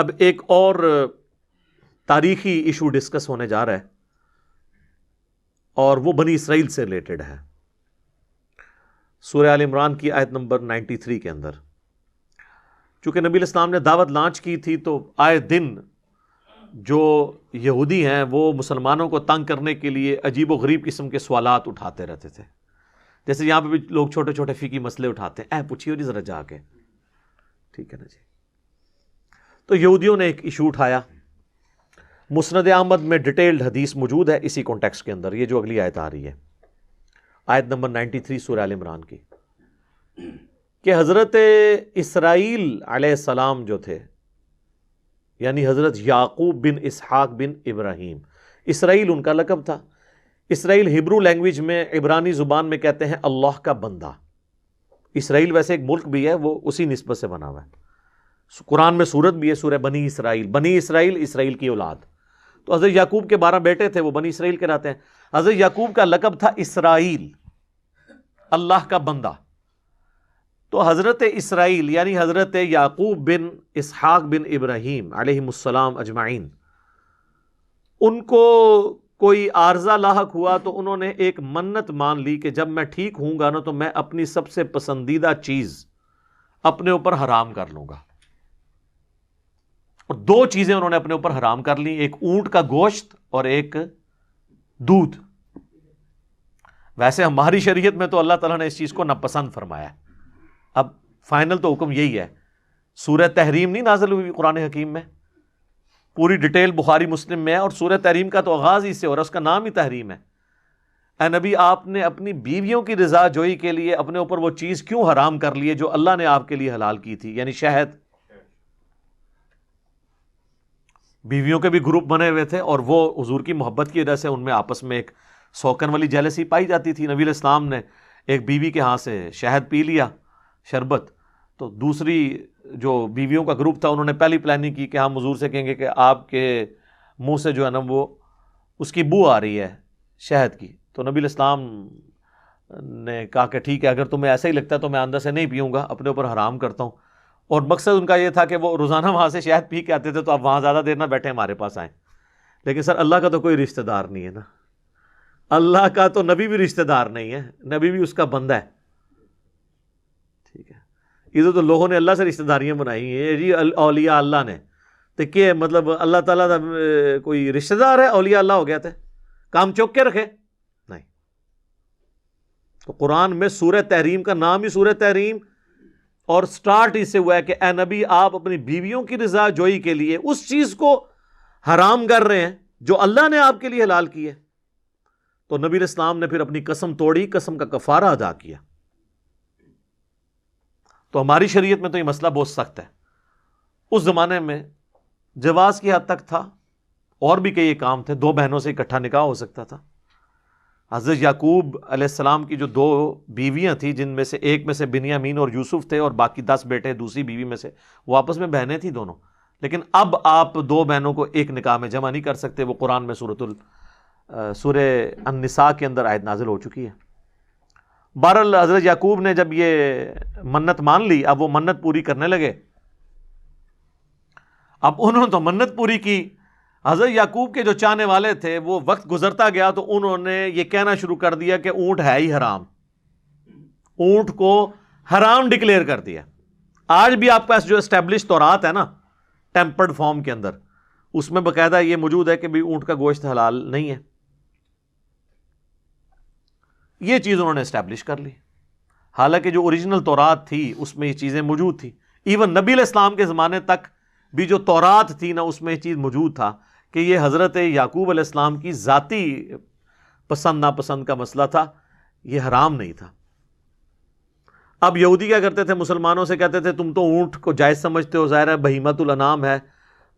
اب ایک اور تاریخی ایشو ڈسکس ہونے جا رہا ہے اور وہ بنی اسرائیل سے ریلیٹڈ ہے. سورہ آل عمران کی آیت نمبر 93 کے اندر چونکہ نبی علیہ السلام نے دعوت لانچ کی تھی تو آئے دن جو یہودی ہیں وہ مسلمانوں کو تنگ کرنے کے لیے عجیب و غریب قسم کے سوالات اٹھاتے رہتے تھے. جیسے یہاں پہ بھی لوگ چھوٹے چھوٹے فقہی مسئلے اٹھاتے ہیں، پوچھیے جی ذرا جا کے، ٹھیک ہے نا جی. تو یہودیوں نے ایک ایشو اٹھایا. مسند احمد میں ڈیٹیلڈ حدیث موجود ہے اسی کانٹیکسٹ کے اندر. یہ جو اگلی آیت آ رہی ہے، آیت نمبر 93 سورہ آل عمران کی، کہ حضرت اسرائیل علیہ السلام جو تھے، یعنی حضرت یعقوب بن اسحاق بن ابراہیم، اسرائیل ان کا لقب تھا. اسرائیل ہبرو لینگویج میں، عبرانی زبان میں کہتے ہیں اللہ کا بندہ. اسرائیل ویسے ایک ملک بھی ہے، وہ اسی نسبت سے بنا ہوا ہے. قرآن میں سورت بھی ہے، سورہ بنی اسرائیل. بنی اسرائیل، اسرائیل کی اولاد. تو حضرت یعقوب کے 12 بیٹے تھے، وہ بنی اسرائیل کہلاتے ہیں. حضرت یعقوب کا لقب تھا اسرائیل، اللہ کا بندہ. تو حضرت اسرائیل یعنی حضرت یعقوب بن اسحاق بن ابراہیم علیہم السلام اجمعین، ان کو کوئی عارضہ لاحق ہوا تو انہوں نے ایک منت مان لی کہ جب میں ٹھیک ہوں گا نا تو میں اپنی سب سے پسندیدہ چیز اپنے اوپر حرام کر لوں گا. اور 2 چیزیں انہوں نے اپنے اوپر حرام کر لی، ایک اونٹ کا گوشت اور ایک دودھ. ویسے ہماری شریعت میں تو اللہ تعالیٰ نے اس چیز کو ناپسند فرمایا. اب فائنل تو حکم یہی ہے. سورہ تحریم نہیں نازل ہوئی قرآن حکیم میں، پوری ڈیٹیل بخاری مسلم میں ہے، اور سورہ تحریم کا تو آغاز ہی سے ہو رہا ہے، اس کا نام ہی تحریم ہے. اے نبی، آپ نے اپنی بیویوں کی رضا جوئی کے لیے اپنے اوپر وہ چیز کیوں حرام کر لی ہے جو اللہ نے آپ کے لیے حلال کی تھی، یعنی شہد. بیویوں کے بھی گروپ بنے ہوئے تھے اور وہ حضور کی محبت کی وجہ سے ان میں آپس میں ایک سوکن والی جیلسی پائی جاتی تھی. نبی علیہ السلام نے ایک بیوی کے ہاں سے شہد پی لیا، شربت، تو دوسری جو بیویوں کا گروپ تھا انہوں نے پہلی پلاننگ کی کہ ہم حضور سے کہیں گے کہ آپ کے منہ سے جو ہے نا وہ اس کی بو آ رہی ہے شہد کی. تو نبی علیہ السلام نے کہا کہ ٹھیک ہے، اگر تمہیں ایسا ہی لگتا ہے تو میں اندر سے نہیں پیوں گا، اپنے اوپر حرام کرتا ہوں. اور مقصد ان کا یہ تھا کہ وہ روزانہ وہاں سے شہد پی کے آتے تھے تو آپ وہاں زیادہ دیر نہ بیٹھے، ہمارے پاس آئیں. لیکن سر اللہ کا تو کوئی رشتہ دار نہیں ہے نا، اللہ کا تو نبی بھی رشتہ دار نہیں ہے، نبی بھی اس کا بندہ ہے. ٹھیک ہے، ادھر تو لوگوں نے اللہ سے رشتہ داریاں بنائی ہیں جی، اولیاء اللہ نے. تو کہ مطلب اللہ تعالیٰ کا کوئی رشتہ دار ہے، اولیاء اللہ ہو گیا تھے، کام چوک کے رکھے نہیں. تو قرآن میں سورہ تحریم کا نام ہی سورہ تحریم، اور سٹارٹ اس سے ہوا ہے کہ اے نبی، آپ اپنی بیویوں کی رضا جوئی کے لیے اس چیز کو حرام کر رہے ہیں جو اللہ نے آپ کے لیے حلال کی ہے. تو نبی علیہ السلام نے پھر اپنی قسم توڑی، قسم کا کفارہ ادا کیا. تو ہماری شریعت میں تو یہ مسئلہ بہت سخت ہے. اس زمانے میں جواز کی حد تک تھا، اور بھی کئی کام تھے. 2 بہنوں سے اکٹھا نکاح ہو سکتا تھا. حضرت یعقوب علیہ السلام کی جو 2 بیویاں تھیں، جن میں سے ایک میں سے بنیامین اور یوسف تھے، اور باقی 10 بیٹے دوسری بیوی میں سے، وہ آپس میں بہنیں تھیں دونوں. لیکن اب آپ 2 بہنوں کو ایک نکاح میں جمع نہیں کر سکتے. وہ قرآن میں سورہ النساء کے اندر آیت نازل ہو چکی ہے. بہرحال حضرت یعقوب نے جب یہ منت مان لی، اب وہ منت پوری کرنے لگے. اب انہوں نے تو منت پوری کی. حضرت یعقوب کے جو چاہنے والے تھے، وہ وقت گزرتا گیا تو انہوں نے یہ کہنا شروع کر دیا کہ اونٹ ہے ہی حرام، اونٹ کو حرام ڈکلیئر کر دیا. آج بھی آپ پاس جو اسٹیبلش تورات ہے نا ٹیمپرڈ فارم کے اندر، اس میں باقاعدہ یہ موجود ہے کہ بھی اونٹ کا گوشت حلال نہیں ہے. یہ چیز انہوں نے اسٹیبلش کر لی، حالانکہ جو اوریجنل تورات تھی اس میں یہ چیزیں موجود تھی. ایون نبی علیہ السلام کے زمانے تک بھی جو تورات تھی نا، اس میں یہ چیز موجود تھا کہ یہ حضرت یعقوب علیہ السلام کی ذاتی پسند ناپسند کا مسئلہ تھا، یہ حرام نہیں تھا. اب یہودی کیا کرتے تھے، مسلمانوں سے کہتے تھے تم تو اونٹ کو جائز سمجھتے ہو، ظاہر ہے بہیمۃ الانام ہے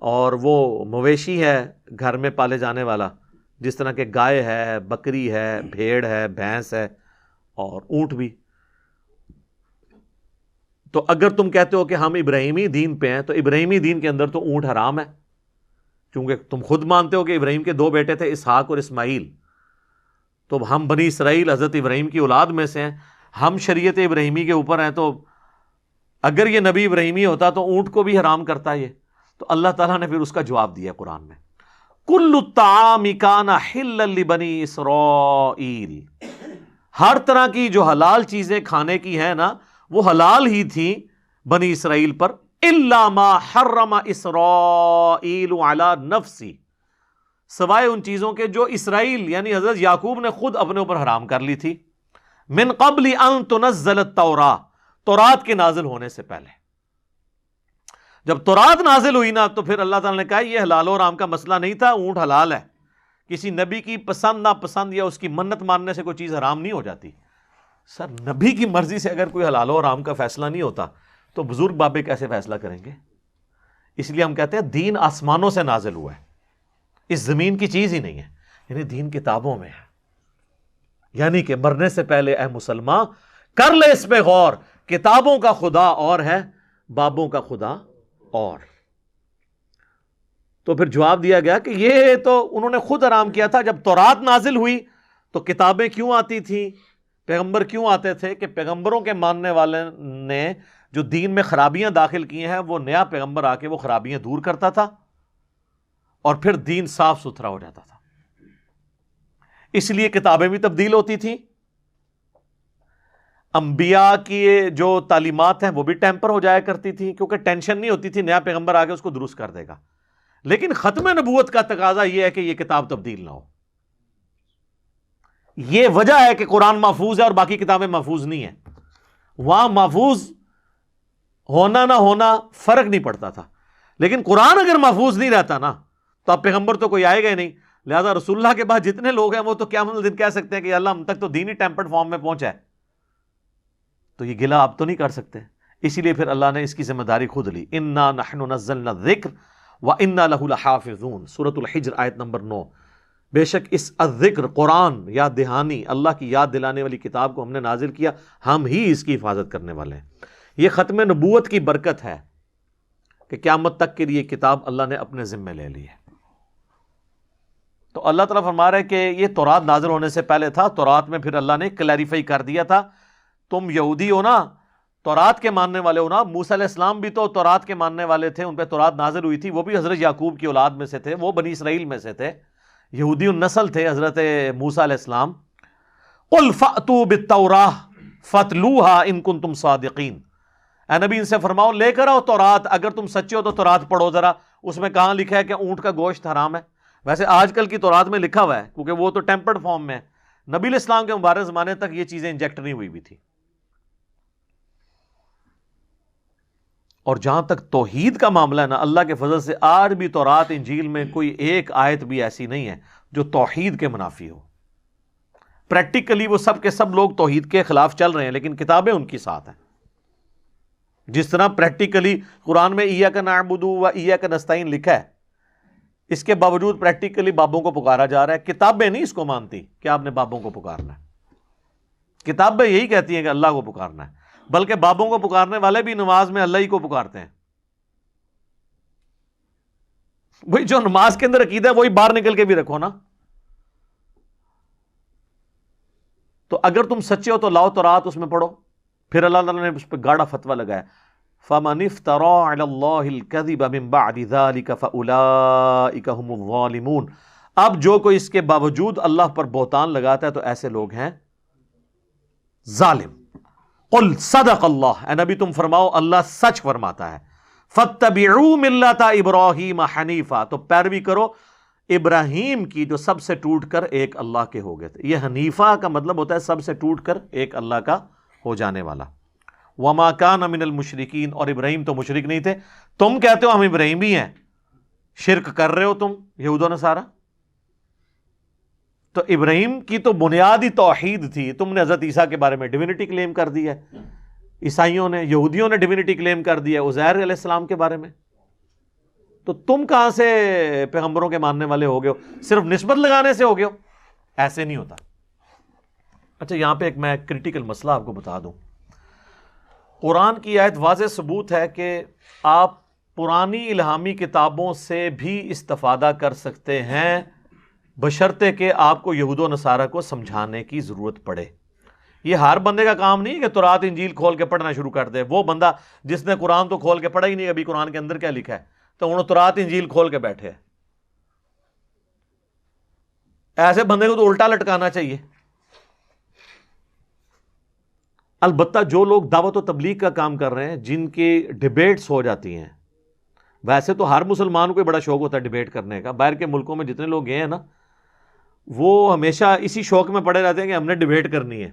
اور وہ مویشی ہے گھر میں پالے جانے والا، جس طرح کہ گائے ہے، بکری ہے، بھیڑ ہے، بھینس ہے اور اونٹ بھی. تو اگر تم کہتے ہو کہ ہم ابراہیمی دین پہ ہیں تو ابراہیمی دین کے اندر تو اونٹ حرام ہے، کیونکہ تم خود مانتے ہو کہ ابراہیم کے 2 بیٹے تھے، اسحاق اور اسماعیل. تو ہم بنی اسرائیل حضرت ابراہیم کی اولاد میں سے ہیں، ہم شریعت ابراہیمی کے اوپر ہیں. تو اگر یہ نبی ابراہیمی ہوتا تو اونٹ کو بھی حرام کرتا یہ. تو اللہ تعالیٰ نے پھر اس کا جواب دیا قرآن میں، کل الطعام کان حلا لبنی اسرائیل، ہر طرح کی جو حلال چیزیں کھانے کی ہیں نا وہ حلال ہی تھیں بنی اسرائیل پر، الا ما حرم اسرائیل علی نفسی، سوائے ان چیزوں کے جو اسرائیل یعنی حضرت یعقوب نے خود اپنے اوپر حرام کر لی تھی، من قبل ان تنزل التوراۃ، تورات کے نازل ہونے سے پہلے۔ جب تورات نازل ہوئی نا تو پھر اللہ تعالیٰ نے کہا یہ حلال و حرام کا مسئلہ نہیں تھا، اونٹ حلال ہے، کسی نبی کی پسند ناپسند یا اس کی منت ماننے سے کوئی چیز حرام نہیں ہو جاتی۔ سر نبی کی مرضی سے اگر کوئی حلال و حرام کا فیصلہ نہیں ہوتا تو بزرگ بابے کیسے فیصلہ کریں گے؟ اس لیے ہم کہتے ہیں دین آسمانوں سے نازل ہوا ہے، اس زمین کی چیز ہی نہیں ہے، یعنی دین کتابوں میں ہے۔ یعنی کہ مرنے سے پہلے اے مسلمان کر لے اس پہ غور، کتابوں کا خدا اور ہے، بابوں کا خدا اور۔ تو پھر جواب دیا گیا کہ یہ تو انہوں نے خود حرام کیا تھا، جب تورات نازل ہوئی تو کتابیں کیوں آتی تھیں، پیغمبر کیوں آتے تھے؟ کہ پیغمبروں کے ماننے والے نے جو دین میں خرابیاں داخل کی ہیں وہ نیا پیغمبر آ کے وہ خرابیاں دور کرتا تھا اور پھر دین صاف ستھرا ہو جاتا تھا۔ اس لیے کتابیں بھی تبدیل ہوتی تھیں، انبیاء کی جو تعلیمات ہیں وہ بھی ٹیمپر ہو جایا کرتی تھی، کیونکہ ٹینشن نہیں ہوتی تھی نیا پیغمبر آ کے اس کو درست کر دے گا۔ لیکن ختم نبوت کا تقاضا یہ ہے کہ یہ کتاب تبدیل نہ ہو۔ یہ وجہ ہے کہ قرآن محفوظ ہے اور باقی کتابیں محفوظ نہیں ہیں۔ وہاں محفوظ ہونا نہ ہونا فرق نہیں پڑتا تھا، لیکن قرآن اگر محفوظ نہیں رہتا نا تو اب پیغمبر تو کوئی آئے گا ہی نہیں، لہذا رسول اللہ کے بعد جتنے لوگ ہیں وہ تو قیامت دن کہہ سکتے ہیں کہ اللہ ہم تک تو دین ہی ٹیمپرڈ فارم میں پہنچا ہے، تو یہ گلہ آپ تو نہیں کر سکتے۔ اسی لیے پھر اللہ نے اس کی ذمہ داری خود لی، انا نحن نزلنا الذکر وانا لہ لحافظون، سورۃ الحجر آیت نمبر 9۔ بے شک اس الذکر قرآن یاد دہانی، اللہ کی یاد دلانے والی کتاب کو ہم نے نازل کیا، ہم ہی اس کی حفاظت کرنے والے ہیں۔ یہ ختم نبوت کی برکت ہے کہ قیامت تک کے لیے کتاب اللہ نے اپنے ذمے لے لی ہے۔ تو اللہ تعالیٰ فرما رہا ہے کہ یہ تورات نازل ہونے سے پہلے تھا، تورات میں پھر اللہ نے کلیریفائی کر دیا تھا، تم یہودی ہو نا، تورات کے ماننے والے ہو نا، موسیٰ علیہ السلام بھی تو تورات کے ماننے والے تھے، ان پہ تورات نازل ہوئی تھی، وہ بھی حضرت یعقوب کی اولاد میں سے تھے، وہ بنی اسرائیل میں سے تھے، یہودی النسل تھے حضرت موسیٰ علیہ السلام۔ قل فأتوا بالتوراۃ فاتلوها ان کنتم صادقین، اے نبی ان سے فرماؤ لے کر آؤ تورات، اگر تم سچے ہو تو تورات پڑھو ذرا، اس میں کہاں لکھا ہے کہ اونٹ کا گوشت حرام ہے؟ ویسے آج کل کی تورات میں لکھا ہوا ہے، کیونکہ وہ تو ٹیمپرڈ فارم میں ہے، نبی علیہ السلام کے مبارک زمانے تک یہ چیزیں انجیکٹ نہیں ہوئی بھی تھی۔ اور جہاں تک توحید کا معاملہ ہے نا، اللہ کے فضل سے آج بھی تورات انجیل میں کوئی ایک آیت بھی ایسی نہیں ہے جو توحید کے منافی ہو۔ پریکٹیکلی وہ سب کے سب لوگ توحید کے خلاف چل رہے ہیں، لیکن کتابیں ان کی ساتھ ہیں۔ جس طرح پریکٹیکلی قرآن میں ایاک نعبد و ایاک نستعین لکھا ہے، اس کے باوجود پریکٹیکلی بابوں کو پکارا جا رہا ہے۔ کتابیں نہیں اس کو مانتی کہ آپ نے بابوں کو پکارنا ہے، کتابیں یہی کہتی ہیں کہ اللہ کو پکارنا ہے، بلکہ بابوں کو پکارنے والے بھی نماز میں اللہ ہی کو پکارتے ہیں۔ وہی جو نماز کے اندر عقیدہ ہے وہی باہر نکل کے بھی رکھو نا۔ تو اگر تم سچے ہو تو لاؤ تورات، اس میں پڑھو۔ پھر اللہ تعالیٰ نے اس پہ گاڑا فتویٰ لگایا، فَمَنِ افْتَرَىٰ عَلَى اللَّهِ الْكَذِبَ مِن بَعْدِ ذَلِكَ فَأُولَٰئِكَ هُمُ الظَّالِمُونَ، اب جو کوئی اس کے باوجود اللہ پر بہتان لگاتا ہے تو ایسے لوگ ہیں ظالم۔ قل صدق اللہ، اے نبی تم فرماؤ اللہ سچ فرماتا ہے۔ فاتبعوا ملت ابراہیم حنیفا، تو پیروی کرو ابراہیم کی جو سب سے ٹوٹ کر ایک اللہ کے ہو گئے تھے۔ یہ حنیفہ کا مطلب ہوتا ہے سب سے ٹوٹ کر ایک اللہ کا ہو جانے والا۔ وما کان من المشرکین، اور ابراہیم تو مشرک نہیں تھے۔ تم کہتے ہو ہم ابراہیمی ہیں، شرک کر رہے ہو تم یہود و نصارہ۔ تو ابراہیم کی تو بنیادی توحید تھی، تم نے حضرت عیسیٰ کے بارے میں ڈیوینٹی کلیم کر دی ہے، عیسائیوں نے، یہودیوں نے ڈیوینٹی کلیم کر دی ہے عزیر علیہ السلام کے بارے میں۔ تو تم کہاں سے پیغمبروں کے ماننے والے ہو گئے ہو؟ صرف نسبت لگانے سے ہو گئے ہو؟ ایسے نہیں ہوتا۔ اچھا یہاں پہ ایک میں کریٹیکل مسئلہ آپ کو بتا دوں۔ قرآن کی آیت واضح ثبوت ہے کہ آپ پرانی الہامی کتابوں سے بھی استفادہ کر سکتے ہیں، بشرطے کہ آپ کو یہود و نصارہ کو سمجھانے کی ضرورت پڑے۔ یہ ہر بندے کا کام نہیں ہے کہ تورات انجیل کھول کے پڑھنا شروع کر دے۔ وہ بندہ جس نے قرآن تو کھول کے پڑھا ہی نہیں، ابھی قرآن کے اندر کیا لکھا ہے، تو انہوں تورات انجیل کھول کے بیٹھے ہیں. ایسے بندے کو تو الٹا لٹکانا چاہیے. البتہ جو لوگ دعوت و تبلیغ کا کام کر رہے ہیں، جن کی ڈیبیٹس ہو جاتی ہیں، ویسے تو ہر مسلمان کو بڑا شوق ہوتا ہے ڈیبیٹ کرنے کا. باہر کے ملکوں میں جتنے لوگ گئے ہیں نا، وہ ہمیشہ اسی شوق میں پڑے رہتے ہیں کہ ہم نے ڈیبیٹ کرنی ہے.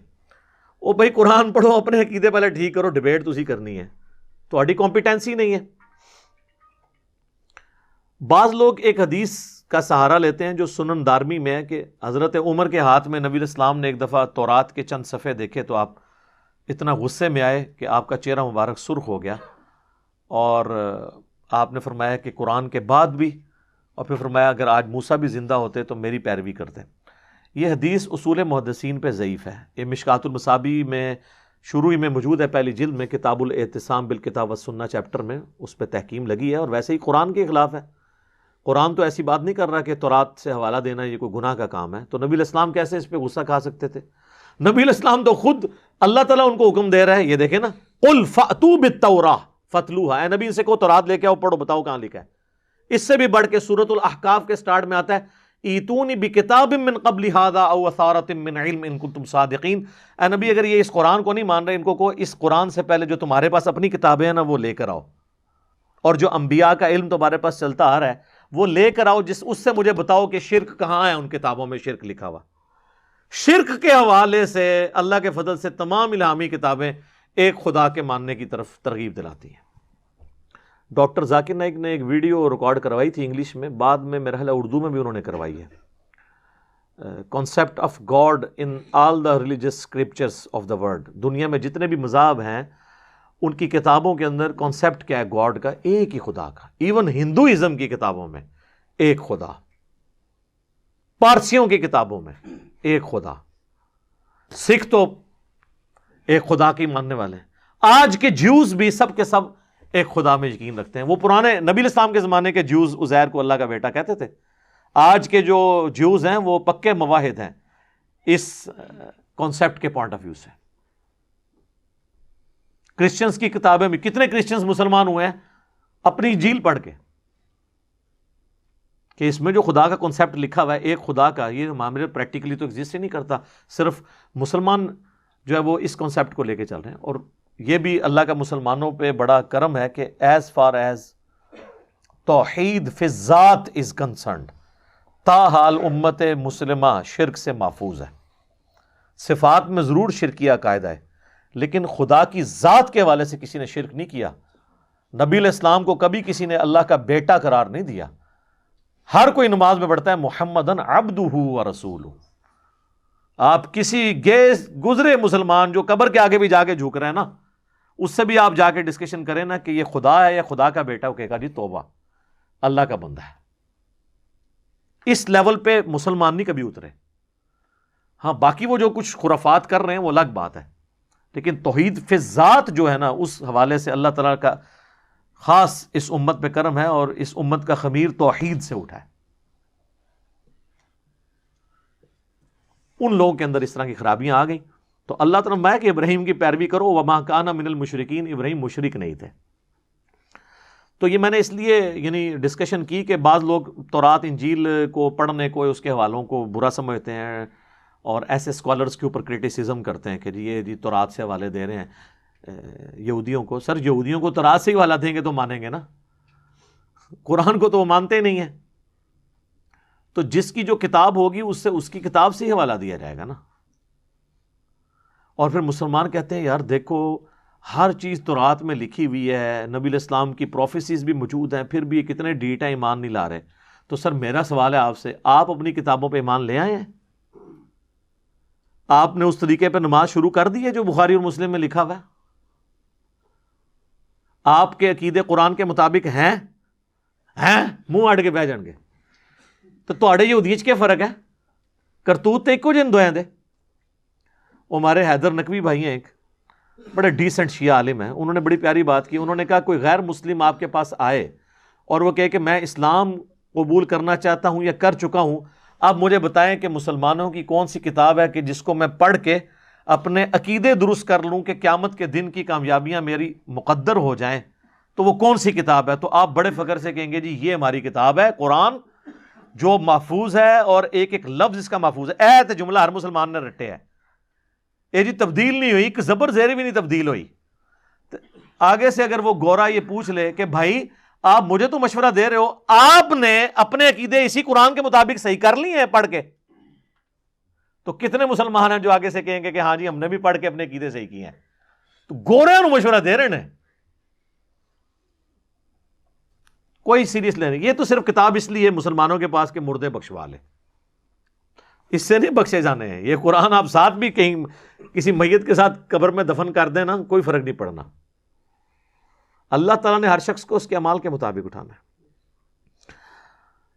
او بھائی قرآن پڑھو، اپنے عقیدے پہلے ٹھیک کرو، ڈیبیٹ تو اسی کرنی ہے. تہاڈی کمپیٹنسی نہیں ہے. بعض لوگ ایک حدیث کا سہارا لیتے ہیں جو سنن دارمی میں ہے کہ حضرت عمر کے ہاتھ میں نبی الاسلام نے ایک دفعہ تورات کے چند صفحے دیکھے تو آپ اتنا غصے میں آئے کہ آپ کا چہرہ مبارک سرخ ہو گیا، اور آپ نے فرمایا کہ قرآن کے بعد بھی، اور پھر فرمایا اگر آج موسیٰ بھی زندہ ہوتے تو میری پیروی کرتے. یہ حدیث اصول محدثین پہ ضعیف ہے. یہ مشکات المصابیح میں شروع میں موجود ہے، پہلی جلد میں، کتاب الاعتصام بالکتاب والسنہ چیپٹر میں اس پہ تحکیم لگی ہے. اور ویسے ہی قرآن کے خلاف ہے. قرآن تو ایسی بات نہیں کر رہا کہ تورات سے حوالہ دینا یہ کوئی گناہ کا کام ہے. تو نبی الاسلام کیسے اس پہ غصہ کھا سکتے تھے؟ نبی الاسلام تو خود اللہ تعالیٰ ان کو حکم دے رہا ہے. یہ دیکھیں نا، قل فأتوا بالتوراۃ فاتلوها، اے نبی ان سے کہو تورات لے کے آؤ، پڑھو، بتاؤ کہاں لکھا ہے. اس سے بھی بڑھ کے سورۃ الاحقاف کے سٹارٹ میں آتا ہے ایتونی بکتاب من قبل ھذا او اثارۃ من علم ان کنتم صادقین. اے نبی اگر یہ اس قرآن کو نہیں مان رہے، ان کو کہو اس قرآن سے پہلے جو تمہارے پاس اپنی کتابیں ہیں نا وہ لے کر آؤ، اور جو انبیاء کا علم تمہارے پاس چلتا آ رہا ہے وہ لے کر آؤ، اس سے مجھے بتاؤ کہ شرک کہاں ہے ان کتابوں میں شرک لکھا ہوا. شرک کے حوالے سے اللہ کے فضل سے تمام الہامی کتابیں ایک خدا کے ماننے کی طرف ترغیب دلاتی ہیں. ڈاکٹر ذاکر نائک نے ایک ویڈیو ریکارڈ کروائی تھی انگلش میں، بعد میں میرا خیال ہے اردو میں بھی انہوں نے کروائی ہے. Concept of God in all the religious scriptures of the world. دنیا میں جتنے بھی مذاہب ہیں ان کی کتابوں کے اندر کانسیپٹ کیا ہے گاڈ کا؟ ایک ہی خدا کا. ایون ہندوازم کی کتابوں میں ایک خدا، پارسیوں کی کتابوں میں ایک خدا، سکھ تو ایک خدا کی ماننے والے ہیں. آج کے جیوز بھی سب کے سب ایک خدا میں یقین رکھتے ہیں. وہ پرانے نبی الاسلام کے زمانے کے جیوز عزیر کو اللہ کا بیٹا کہتے تھے. آج کے جو جیوز ہیں وہ پکے مواحد ہیں اس کانسیپٹ کے پوائنٹ آف ویو سے. کرسچنز کی کتابیں میں کتنے کرسچنز مسلمان ہوئے ہیں اپنی انجیل پڑھ کے کہ اس میں جو خدا کا کانسیپٹ لکھا ہوا ہے ایک خدا کا، یہ معاملے پریکٹیکلی تو ایگزسٹ ہی نہیں کرتا. صرف مسلمان جو ہے وہ اس کانسیپٹ کو لے کے چل رہے ہیں. اور یہ بھی اللہ کا مسلمانوں پہ بڑا کرم ہے کہ ایز فار ایز توحید فی الذات از کنسرنڈ، تاحال امت مسلمہ شرک سے محفوظ ہے. صفات میں ضرور شرکیہ قاعدہ ہے، لیکن خدا کی ذات کے حوالے سے کسی نے شرک نہیں کیا. نبی علیہ السلام کو کبھی کسی نے اللہ کا بیٹا قرار نہیں دیا. ہر کوئی نماز میں پڑھتا ہے محمدن عبدہ و رسولہ. آپ کسی گزرے مسلمان جو قبر کے آگے بھی جا کے جھک رہے ہیں نا، اس سے بھی آپ جا کے ڈسکشن کریں نا کہ یہ خدا ہے یا خدا کا بیٹا، وہ کہے گا جی توبہ، اللہ کا بندہ ہے. اس لیول پہ مسلمان نہیں کبھی اترے. ہاں باقی وہ جو کچھ خرافات کر رہے ہیں وہ الگ بات ہے، لیکن توحید فی ذات جو ہے نا اس حوالے سے اللہ تعالیٰ کا خاص اس امت پہ کرم ہے، اور اس امت کا خمیر توحید سے اٹھا ہے. ان لوگوں کے اندر اس طرح کی خرابیاں آ گئیں تو اللہ تعالیٰ میں کہ ابراہیم کی پیروی کرو، وما کان من المشرکین، ابراہیم مشرک نہیں تھے. تو یہ میں نے اس لیے یعنی ڈسکشن کی کہ بعض لوگ تورات انجیل کو پڑھنے کو، اس کے حوالوں کو برا سمجھتے ہیں اور ایسے اسکالرس کے اوپر کرٹیسزم کرتے ہیں کہ یہ جی تورات سے حوالے دے رہے ہیں یہودیوں کو. سر یہودیوں کو تورات سے ہی حوالہ دیں گے تو مانیں گے نا، قرآن کو تو وہ مانتے نہیں ہیں. تو جس کی جو کتاب ہوگی اس سے اس کی کتاب سے ہی حوالہ دیا جائے گا نا. اور پھر مسلمان کہتے ہیں یار دیکھو ہر چیز تورات میں لکھی ہوئی ہے، نبی علیہ السلام کی پروفیسیز بھی موجود ہیں، پھر بھی یہ کتنے ڈیٹا ایمان نہیں لا رہے. تو سر میرا سوال ہے آپ سے، آپ اپنی کتابوں پہ ایمان لے آئے ہیں؟ آپ نے اس طریقے پہ نماز شروع کر دی ہے جو بخاری اور مسلم میں لکھا ہوا ہے؟ آپ کے عقیدے قرآن کے مطابق ہیں منہ اڑ کے بہ جان گے. تو تواڈے یہودیت کے فرق ہے، کرتوت تے ایکو جن دوئیں دے. ہمارے حیدر نقوی بھائی ہیں، ایک بڑے ڈیسنٹ شیعہ عالم ہیں، انہوں نے بڑی پیاری بات کی. انہوں نے کہا کوئی غیر مسلم آپ کے پاس آئے اور وہ کہے کہ میں اسلام قبول کرنا چاہتا ہوں یا کر چکا ہوں، آپ مجھے بتائیں کہ مسلمانوں کی کون سی کتاب ہے کہ جس کو میں پڑھ کے اپنے عقیدے درست کر لوں کہ قیامت کے دن کی کامیابیاں میری مقدر ہو جائیں. تو وہ کون سی کتاب ہے؟ تو آپ بڑے فخر سے کہیں گے جی یہ ہماری کتاب ہے قرآن، جو محفوظ ہے، اور ایک ایک لفظ اس کا محفوظ ہے، ایت جملہ ہر مسلمان نے رٹے ہے، یہ جی تبدیل نہیں ہوئی، کہ زبر زیر بھی نہیں تبدیل ہوئی۔ آگے سے اگر وہ گورا یہ پوچھ لے کہ بھائی آپ مجھے تو مشورہ دے رہے ہو، آپ نے اپنے عقیدے اسی قرآن کے مطابق صحیح کر لیے ہیں پڑھ کے، تو کتنے مسلمان ہیں جو آگے سے کہیں گے کہ ہاں جی ہم نے بھی پڑھ کے اپنے عقیدے صحیح کیے ہیں؟ تو گورے انہوں مشورہ دے رہے ہیں، کوئی سیریس لینے، یہ تو صرف کتاب اس لیے مسلمانوں کے پاس کہ مردے بخشوا لے، اس سے نہیں بخشے جانے ہیں۔ یہ قرآن آپ ساتھ بھی کہیں کسی میت کے ساتھ قبر میں دفن کر دیں نا، کوئی فرق نہیں پڑنا۔ اللہ تعالیٰ نے ہر شخص کو اس کے اعمال کے مطابق اٹھانا ہے۔